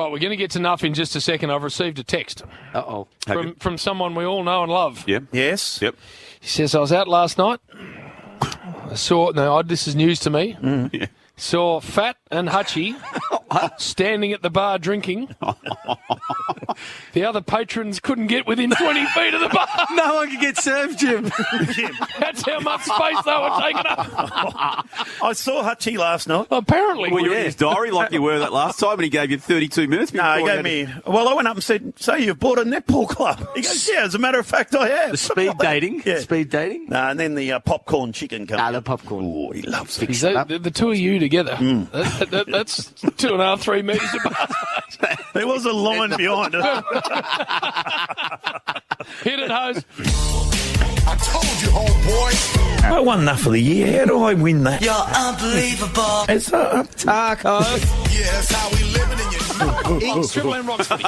Right, we're going to get to Nuff in just a second. I've received a text from someone we all know and love. Yep. Yes. Yep. He says, I was out last night. This is news to me. Yeah. Saw Fat and Hutchie standing at the bar drinking. The other patrons couldn't get within 20 feet of the bar. No one can get served, Jim. That's how much space they were taking up. I saw Hutchie last night. Apparently. Were you in his diary like you were that last time, and he gave you 32 minutes? No, he gave me... Well, I went up and said, so you've bought a netball club? He goes, yeah, as a matter of fact, I have. The speed dating? Yeah. Speed dating? No, and then the popcorn chicken comes. The popcorn. Oh, he loves it. The two of you together, that's 2.5, 3 metres apart. There was a line behind it. Hit it, hose. I told you, homeboy. I won Nuff of the Year. How do I win that? You're unbelievable. It's Taco. Yeah, that's how we living in your Triple M rocks footy.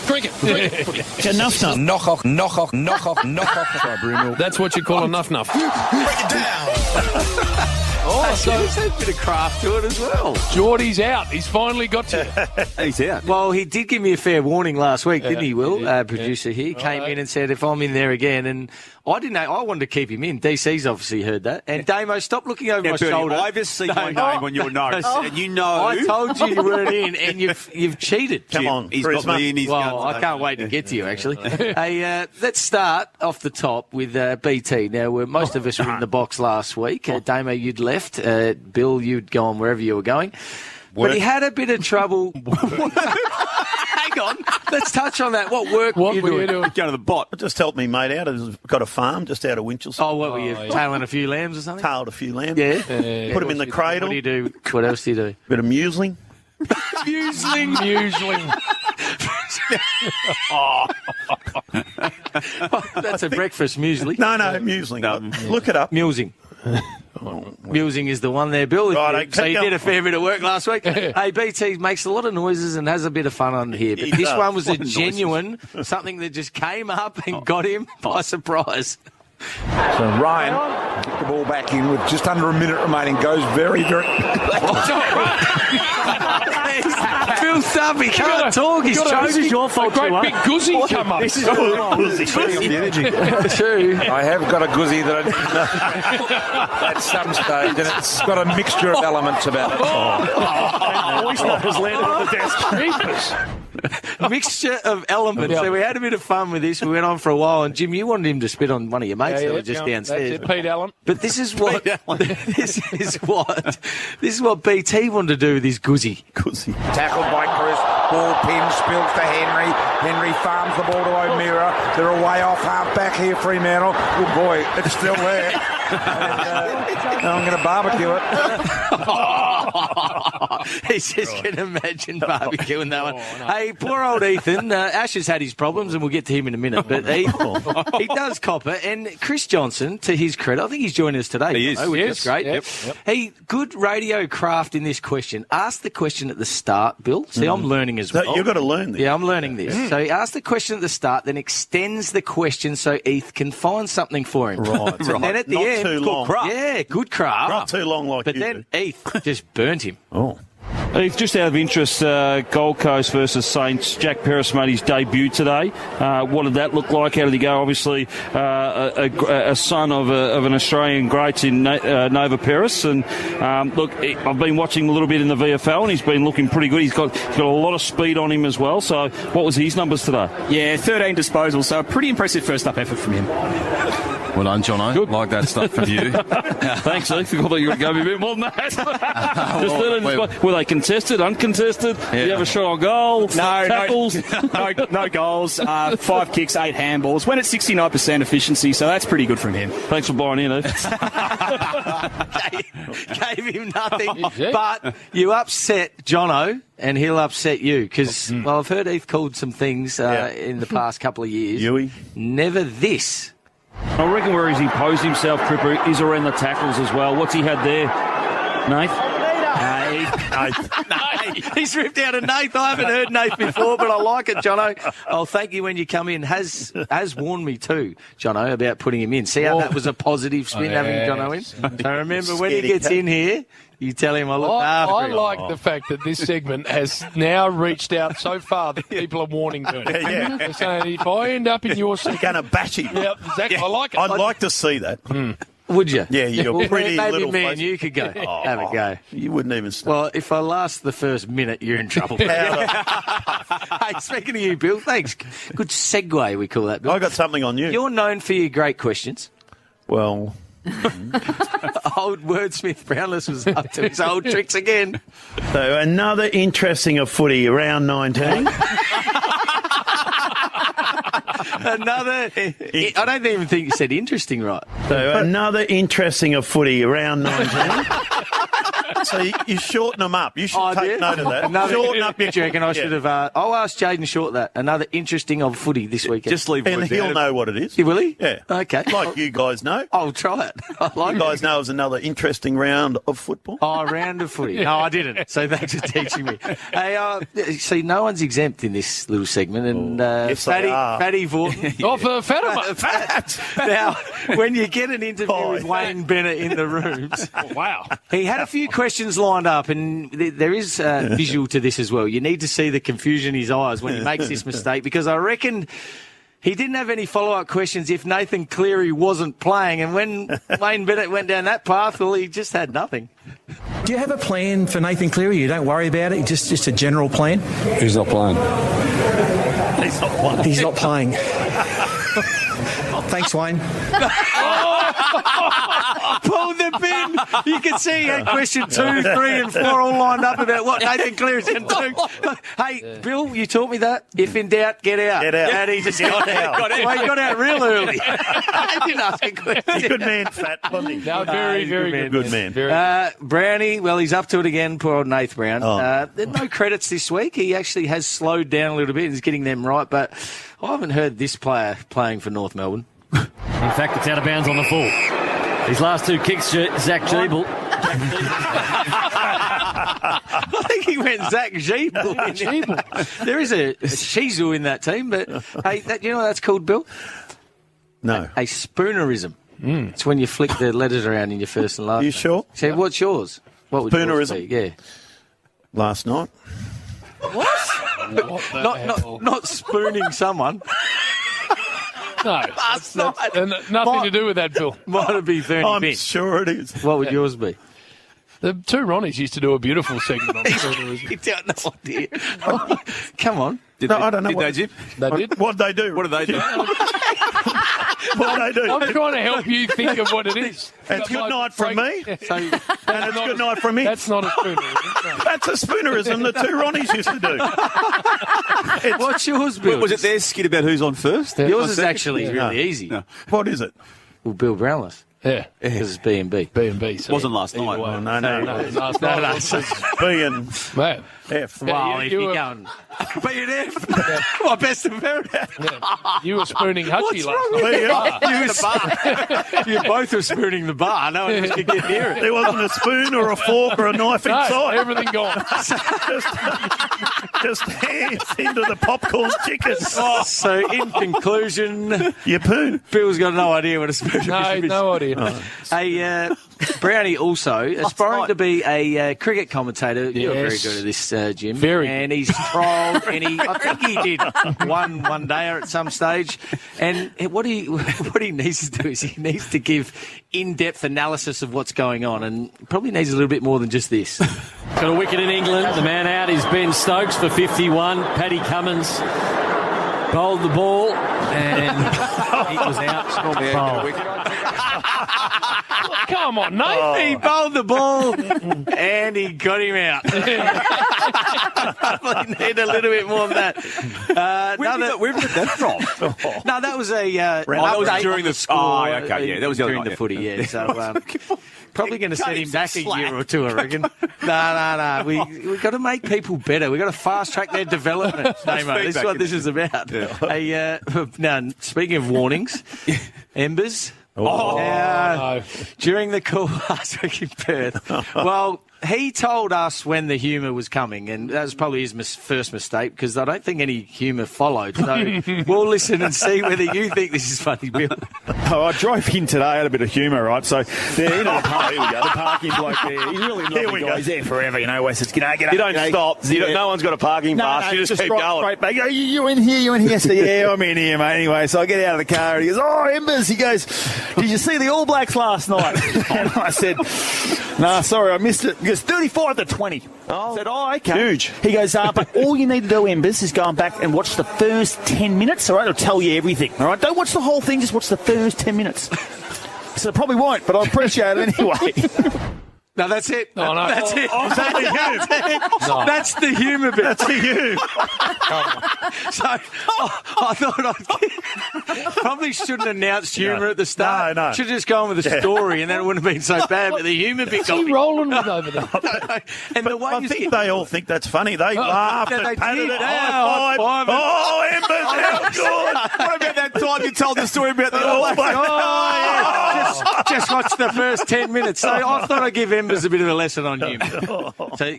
Drink it footy. enough. Knock off. Sorry, Bruno. That's what you call a nuff. break it down. So there's a bit of craft to it as well. Geordie's out. He's finally got to you. He's out. Well, he did give me a fair warning last week, didn't he, Will? Producer here came in and said, if I'm in there again, and I didn't know, I wanted to keep him in. DC's obviously heard that. And Damo, stop looking over my Bertie, shoulder. I just see my name on your notes, and you know... I told you you weren't in, and you've cheated. Come on. He's got me in his Well, guns. I can't wait to get to you, actually. Hey, let's start off the top with BT. Now, most of us were in the box last week. Damo, you'd left. Bill, you'd gone wherever you were going. But he had a bit of trouble. Hang on. Let's touch on that. What work were you doing? Go to the bot. Just helped me mate out. I've got a farm just out of Winchelsea. Oh, what were you, tailing a few lambs or something? Tailed a few lambs. Yeah. Put them in the cradle. What do you do? What else do you do? Bit of muesling. Muesling. That's a breakfast muesli. No, muesling. Look it up. Musing. Musing is the one there, Bill. Right, So you did a fair bit of work last week. Hey, BT makes a lot of noises and has a bit of fun on here. But this one was a genuine, something that just came up and got him by surprise. So Ryan kicked the ball back in with just under a minute remaining. Goes very, very... Phil Stubb, he can't talk. His choke is your fault. A great big guzzy come up. This is the energy. True. I have got a guzzy that I didn't know at some stage, and it's got a mixture of elements about it. Oyster has landed on the desk. Mixture of elements. So we had a bit of fun with this. We went on for a while, and Jim, you wanted him to spit on one of your mates that were just downstairs. That's it, Pete Allen. But this is what this is what BT wanted to do with his guzzy. Tackled by Chris. Ball pin spills to Henry. Henry farms the ball to O'Meara. They're away off half back here, Fremantle. Good boy, it's still there. And, I'm going to barbecue it. He's just going to imagine barbecuing that one. Hey, poor old Ethan. Ash has had his problems, and we'll get to him in a minute. But he does cop it. And Chris Johnson, to his credit, I think he's joining us today. He is. Which is great. Yep. Hey, good radio craft in this question. Ask the question at the start, Bill. See, I'm learning as well. You've got to learn this. Yeah, I'm learning this. So he asks the question at the start, then extends the question so Eth can find something for him. Right. And then at the Not end, too long. yeah, good craft. Not too long like But you then do. Eth just burnt him. Oh. Just out of interest, Gold Coast versus Saints, Jack Peris made his debut today. What did that look like? How did he go? Obviously, a son of an Australian great in Nova Peris. And look, I've been watching a little bit in the VFL, and he's been looking pretty good. He's got a lot of speed on him as well. So, what was his numbers today? Yeah, 13 disposals. So, a pretty impressive first-up effort from him. Well done, Jono. Good. Like that stuff from you. Thanks, Eth. I thought you were going to be a bit more than that. Were they contested, uncontested? Yeah. Did you have a shot on goal? Tackles? No goals. 5 kicks, 8 handballs. Went at 69% efficiency, so that's pretty good from him. Thanks for buying in, Eth. Gave him nothing. But you upset Jono, and he'll upset you. Because, well, I've heard Eth called some things in the past couple of years. Yui. Never this. I reckon where he's imposed himself, Tripper, is around the tackles as well. What's he had there, Nath? He's ripped out of Nath. I haven't heard Nath before, but I like it, Jono. I'll thank you when you come in. Has warned me too, Jono, about putting him in. See how that was a positive spin having Jono in? So remember, when he gets in here, You tell him I look I after him. like the fact that this segment has now reached out so far that people are warning Bert. Yeah. They're saying, if I end up in your You're going to bash him. yeah, exactly. I like it. I'd like to see that. Would you? Yeah, you're Well, pretty maybe little me face. and you could go. Have a go. You wouldn't even start. Well, if I last the first minute, you're in trouble. Hey, speaking of you, Bill, thanks. Good segue, we call that, Bill. I got something on you. You're known for your great questions. Well, Old wordsmith Brownless was up to his old tricks again. so another interesting of footy, round 19. Another. I don't even think you said interesting right. So another interesting of footy, round 19. So you shorten them up. You should take note of that. Shorten up your... Do you reckon I should have... I'll ask Jaden Short that. Another interesting of footy this weekend. Just leave And words he'll out. know what it is. Will he? Yeah. Okay. Like you guys know. I'll try it. I like You guys know it was another interesting round of football. Oh, round of footy. No, I didn't. So thanks for teaching me. Hey, see, no one's exempt in this little segment. And yes, they are. Fatty Vorton. Oh, for Fatima. Now, when you get an interview with Wayne Bennett in the rooms, Wow. he had a few questions lined up, and there is visual to this as well. You need to see the confusion in his eyes when he makes this mistake, because I reckon he didn't have any follow-up questions if Nathan Cleary wasn't playing, and when Wayne Bennett went down that path, well, he just had nothing. Do you have a plan for Nathan Cleary? You don't worry about it, just a general plan? He's not playing. He's not playing. Thanks, Wayne. Pulled the pin. You can see he had question 2, 3 and 4 all lined up about what Nathan Cleary's going to do. Hey, Bill, you taught me that. If in doubt, get out. Get out. And he just got out. Well, he got out real early. I didn't ask a question. Good man, Fat, wasn't he? No, very, very good. Good man. Very Brownie, well, he's up to it again, poor old Nath Brown. No credits this week. He actually has slowed down a little bit and is getting them right, but I haven't heard this player playing for North Melbourne. In fact, it's out of bounds on the full. His last 2 kicks, Zach Jeeble. I think he went Zach Jeeble. There is a Shizu in that team, but hey, you know what that's called, Bill? No. A spoonerism. It's when you flick the letters around in your first and last. You name. sure? So what's yours? What would yours Spoonerism? be? Yeah. Last night. Not spooning someone. No, Last night. nothing to do with that, Bill. Might have been 30 I'm bits. sure it is. What would yours be? The two Ronnies used to do a beautiful segment on spoonerism. You don't know idea. Come on. I don't know. Did they, Jim? They did. What'd they do? What did they do? What'd they do? I'm trying to help you think of what it is. It's good night from me. So, And it's good night from me. That's not a spoonerism. No. That's a spoonerism the two Ronnies used to do. what's yours, Bill? Was it their skit about who's on first? Yours is actually really easy. No. What is it? Well, Bill Brownless. Yeah. Because it's B&B. B&B. So Wasn't last night. Oh, no. last night. B and Man. F. Wow, you if you're were- going B&F, my best America. You were spooning Hutchie last wrong night. You you both were spooning the bar. No one else could get near it. There wasn't a spoon or a fork or a knife No, inside. everything gone. Just hands into the popcorn chicken. So, in conclusion, You poon. Bill's got no idea what a spoon No, is. no idea. Hey, Brownie also aspiring to be a cricket commentator. You're very Yes. good at this, Jim. Very and he's trolled, and I think he did one day at some stage. And what he needs to do is he needs to give in-depth analysis of what's going on, and probably needs a little bit more than just this. Got a wicket in England. The man out is Ben Stokes for 51. Paddy Cummins bowled the ball, and he was out. Come on, Nate. He bowled the ball, and he got him out. Probably need a little bit more than that. Where did that from? No, that was a that was update during on the score. Oh, okay, yeah, that was the other during night, the footy. Yeah, so probably going to set him back a year or two, I reckon. No. We got to make people better. We got to fast track their development, Damo. This is what this is about. Yeah. Hey, now speaking of warnings, Embers. During the call last week in Perth. Well, he told us when the humour was coming, and that was probably his first mistake, because I don't think any humour followed. So we'll listen and see whether you think this is funny, Bill. Oh, I drove in today, I had a bit of humour, right? So there, you know, here we go, the parking bloke there. He's really lovely guy. He's there forever, you know. Wes says, get You don't stop. No one's got a parking pass. You just keep going. Straight back. You in here? You in here? So, yeah, I'm in here, mate. Anyway, so I get out of the car and he goes, oh, Embers. He goes, did you see the All Blacks last night? And I said, nah, sorry, I missed it. He goes, 35-20. I said, oh, okay. Huge. He goes, but all you need to do, Embers, is go back and watch the first 10 minutes, all right? It'll tell you everything, all right? Don't watch the whole thing, just watch the first 10 minutes. So I probably won't, but I appreciate it anyway. No, that's it. Oh, no. That's it. Is that the humour? No. That's the humour bit. That's the humour. So I thought I probably shouldn't have announced humour at the start. No. Should have just gone with a story, and then it wouldn't have been so bad. But the humour bit What's got he me. rolling with over there? And the way I you think they all think that's funny. They laughed yeah, and they patted did. it. Yeah, High five. high-fiving. Oh, Embers, how good. What about that time you told the story about the All Blacks? Oh, yeah. Just watch the first 10 minutes. So I thought I'd give Embers a bit of a lesson on humour. So,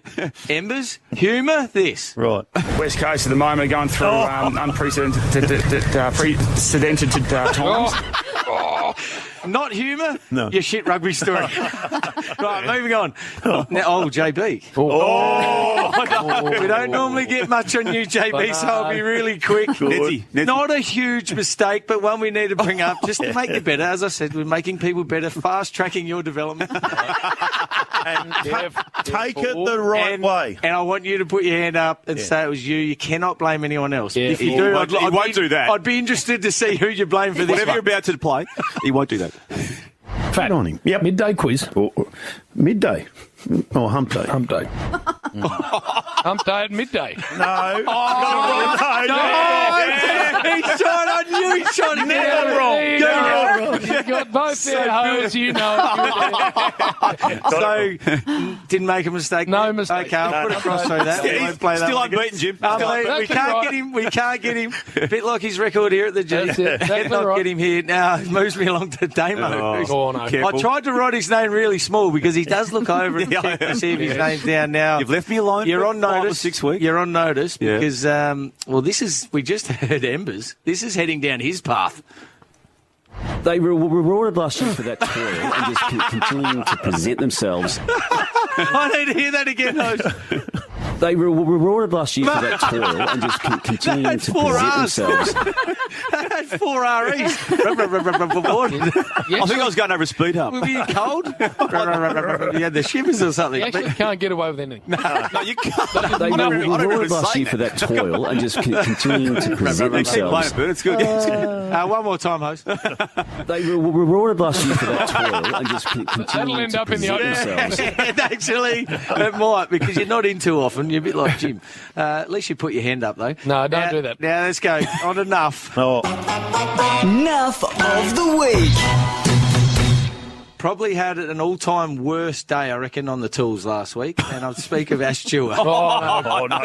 Embers, humour, this. Right. West Coast at the moment are going through unprecedented times. Not humour? No. Your shit rugby story. Right, moving on. Now, JB. We don't normally get much on you, JB, so I'll be really quick. Netty. Not a huge mistake, but one we need to bring up just to make you better. As I said, we're making people better, fast-tracking your development. And take it the right way. And I want you to put your hand up and say it was you. You cannot blame anyone else. Yeah. If you do, He won't do that. I'd be interested to see who you blame for this Whatever one. you're about to play, he won't do that. Fat on him. Yep. Midday quiz. Midday. Or hump day. Hump day. Hump day at midday. No. He's trying. I knew he's trying to get out of it. You've got both their hoes, you know. So, didn't make a mistake. No mistake. Okay, I'll put a cross through that. We won't play that Still one again. unbeaten, Jim. We can't get him. We can't get him. A bit like his record here at the G. That's it. Exactly Cannot right. get him here. Now, it moves me along to Damo. Oh, no. I tried to write his name really small because he does look over and check to see if his name's down now. You've left me alone. You're for on 5 or notice. 6 weeks. You're on notice Yeah. because, this is, we just heard Embers. This is heading down his path. They were rewarded last year for that toil and just continuing to present themselves. I need to hear that again, host. They were rewarded last year for that toil and just continuing to present themselves. That's 4 REs. I think I was going over a speed hump. Were you cold? You had the shivers or something. You actually can't get away with anything. No, you can't. They were rewarded even last say year for that toil and just continuing to present Keep playing themselves. it, Bert. It's good. One more time, host. They were rewarded last year for that toil and just That'll continuing end to up in the present open. themselves. Actually, it might, because you're not in too often. You're a bit like Jim. At least you put your hand up, though. No, don't Now- do that. Now, let's go. On to Nuff. Nuff of the week. Probably had an all-time worst day, I reckon, on the tools last week. And I speak of Ash Stewart. Oh, no.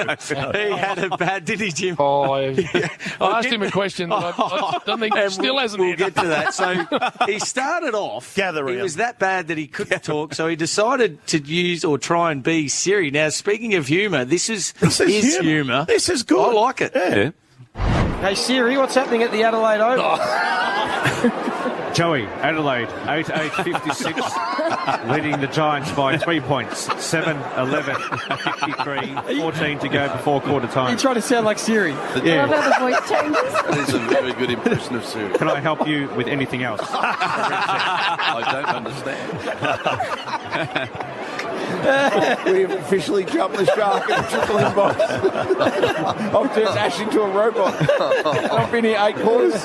He had a bad, did he, Jim? Oh, I asked him a question that I don't think And still hasn't We'll answered. get to that. So he started off. Gather He round. was that bad that he couldn't talk, so he decided to use or try and be Siri. Now, speaking of humour, this is his humour. This is good. I like it. Yeah. Hey Siri, what's happening at the Adelaide Oval? Joey, Adelaide, 8-8-56, leading the Giants by 3 points. 7-11, 53, 14 to go before quarter time. You trying to sound like Siri? Yeah. the voice changes. That is a very good impression of Siri. Can I help you with anything else? I don't understand. We've officially jumped the shark in the triple inbox. I've turned Ash into a robot. I've been here 8 quarters. It's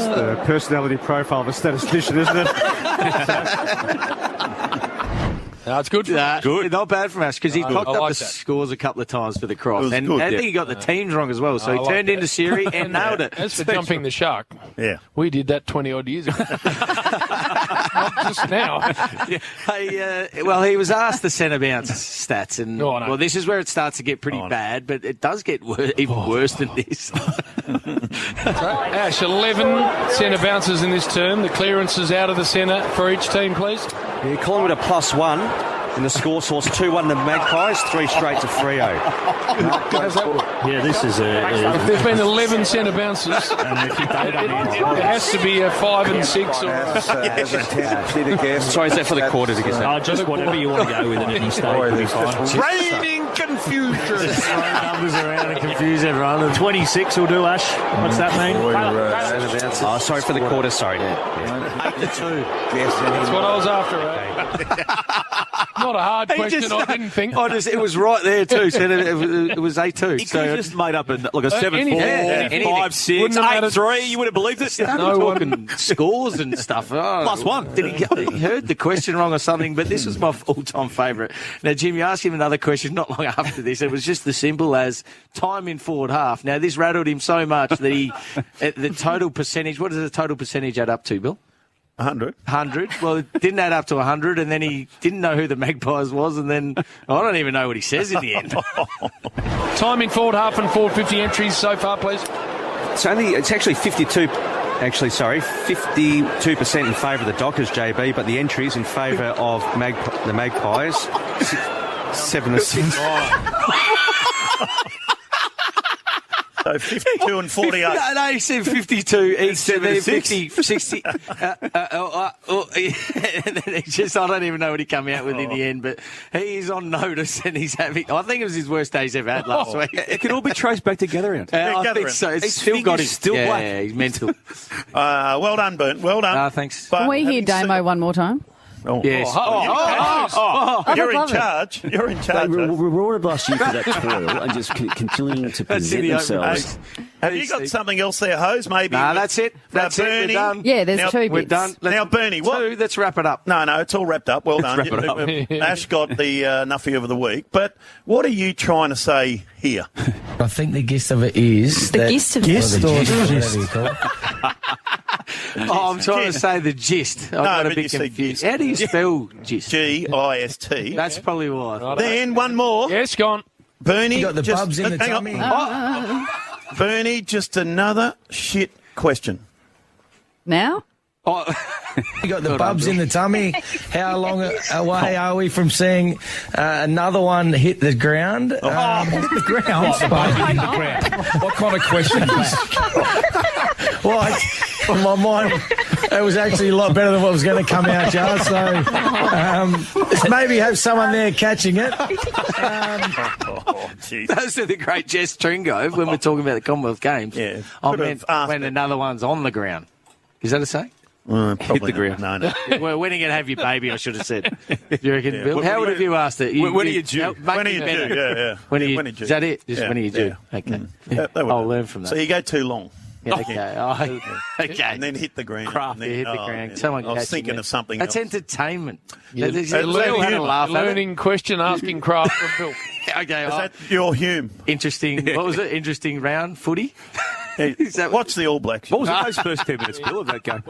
the personality profile of a statistician, isn't it? No, it's good. Good. Not bad from Ash, because he cocked I up like the that. scores a couple of times for the cross. was And good, I yeah. think he got the teams wrong as well. So I he like turned that. into Siri and nailed it. As for jumping the shark, Yeah. we did that 20-odd years ago. Not just now. Hey, well, he was asked the centre bounce stats, and Oh, I know. well, this is where it starts to get pretty bad, but it does get even worse than this. Ash, 11 centre bounces in this term. The clearances out of the centre for each team, please. Yeah, Collingwood a +1. And the score source 2-1 the Magpies, 3 straight to Freo. How's that work? Yeah, this is If there's been 11 centre bounces, there has to be a 5 and 6 or Sorry, is that for the quarters again? just whatever you want to go with at any stage. Will be fine. raining confusion. Throw numbers around and confuse everyone. 26 will do, Ash. What's that mean? Oh, sorry for the quarters, sorry. 8 to 2. That's what I was after. Not a hard question, I didn't think. It was right there too. So it was 8-2. He could have just made up a 7-4, anything. 5-6, Wouldn't have 8-3. You would have believed it. No talking scores and stuff. +1. Did he heard the question wrong or something? But this was my all-time favourite. Now, Jim, you asked him another question not long after this. It was just as simple as time in forward half. Now, this rattled him so much that the total percentage. What does the total percentage add up to, Bill? 100. 100. Well, it didn't add up to 100, and then he didn't know who the Magpies was, and then I don't even know what he says in the end. Time in forward half and forward 50 entries so far, please. It's actually 52. Actually, sorry, 52% in favour of the Dockers, JB, but the entries in favour of the Magpies, 7 to 6. So 52 and 48. No, he said 52. He said 50, 60. And then he just, I don't even know what he came out with in the end, but he is on notice and he's having, I think it was his worst days ever had last week. It can all be traced back to Gathering. I think so. It's still got his, still black. Yeah, he's mental. Well done, Burnt. Well done. Thanks. Can we hear Damo one more time? Yes. You're in charge. You're in charge. They were rewarded last year for that toil and just continuing to present themselves. Have you got something else there, Hose? Maybe. Nah, that's it. That's it. We're done. Yeah, there's 2 bits. We're done. Now, Bernie, what? Let's wrap it up. No, it's all wrapped up. Well done. wrap it up. Ash got the Nuffy of the week. But what are you trying to say here? I think the gist of it is The gist of it. I'm trying to say the gist. I got a bit confused. How do you spell gist? Gist. That's probably why. Then one more. Yes, gone. Bernie, You got the just, bubs in the hang tummy. on. Bernie, just another shit question. Now? You got the bubs in the tummy. How long away are we from seeing another one hit the ground? Hit the ground? What kind of question is that? Well, in my mind, it was actually a lot better than what was going to come out, Jar. So maybe have someone there catching it. Those are the great Jess Tringo when we're talking about the Commonwealth Games. Yeah. I meant when another one's on the ground. Is that a saying? Probably Hit the ground. No. Well, when are you going to have your baby, I should have said. You reckon, Bill? How would have you asked it? When are you due? When are you due? Yeah. When are you, When are you due? is that it? Just when are you due? Yeah. Okay. That would- I'll learn from that. So you go too long. Yeah, okay. Okay. And then hit the ground. Craft, And then- hit the ground. Someone I was catching thinking it. of something That's else. entertainment. You're They all had a laugh at it. learning question, asking craft from Bill. Okay. Is that your Hume? Interesting. What was it? Interesting round footy? Watch the All Blacks. What was the first 10 minutes, Bill, of that game?